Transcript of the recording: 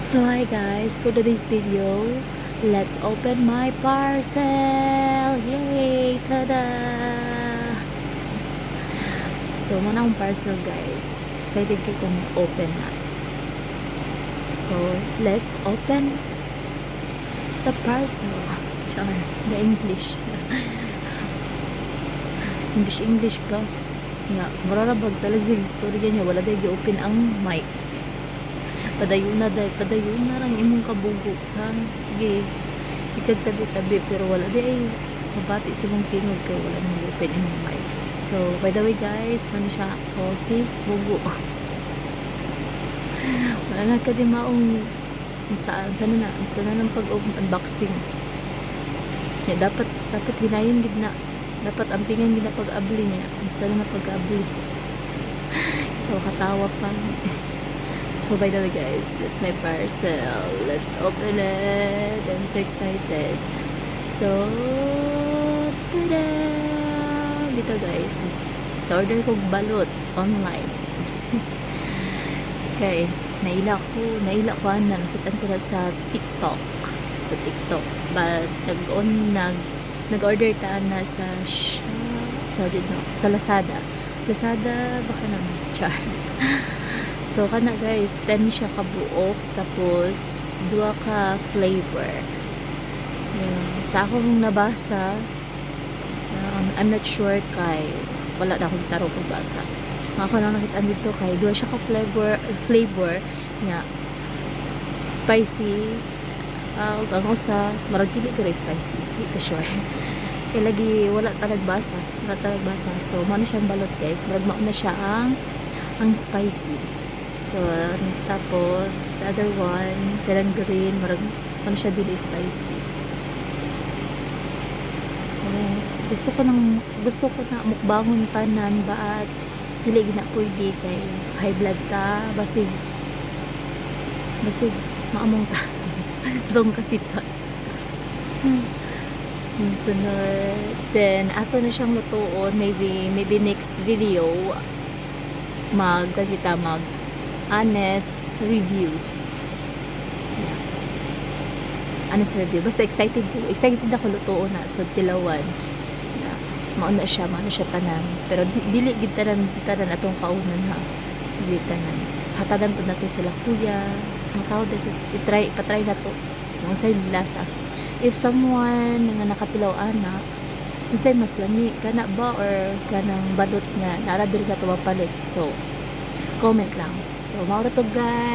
So hi guys, for today's video, let's open my parcel! Yay! Tada! So muna akong parcel guys. Excited kayo kung open na. So let's open the parcel. Char, the English. English ka. Nga, mararabag talaga sa istorya niya. Wala dahi i-open ang mic. Padayon na lang imong kabugo ha. Sige, sikag tabi-tabi pero wala di ay mabati sa mong tingog kay wala nang open imong mic. So by the way guys, ano siya ako si bugo. Wala na ka di maong sana ng pag-unboxing. Ya dapat hinayon gid na. Dapat ampingan gid na pag-abli niya. Sana na pag-abli. So katawa pa. So by the way guys, that's my parcel. Let's open it. I'm so excited. So, tada! Dito guys, order ko balot online. Okay, naila ko na nakitan ko na sa TikTok. But nag-order ta na sa Lazada. Baka naman char. So, kana guys, 10 siya kabuok, tapos 2 ka flavor. So, sa akong nabasa, I'm not sure kay, wala na akong taro kung basa. Ako lang nakita dito kay, 2 siya ka flavor, nga, spicy, ang sa, marag dili ka spicy, hindi ka sure. Kaya lagi, wala talag basa. So, mano siyang balot guys, marag mauna siya ang spicy. So, tapos, the other one, parang green, marag, ano siya dili spicy. So, gusto ko na mukbangon tanan, baat, dili gina pwede kay high blood ta, basig, maamong ta. Sudong kasita. Sunod, then, ato na siyang lutuon, maybe next video, honest review. Yeah. Honest review. Basta excited ako lutoon na sa tilawan. Yeah. Mauna siya tanan. Pero dili gid tanan atong kaunan ha. Dili tanan. Hatagan to nato sila kuya. Ang tawag dito, patry na to. Kung say lasa. If someone nga nakatilaw ana, unsay mas lami kana ba or kanang balot nga nara diri ka to mapalit. So comment lang. So, maura to guys.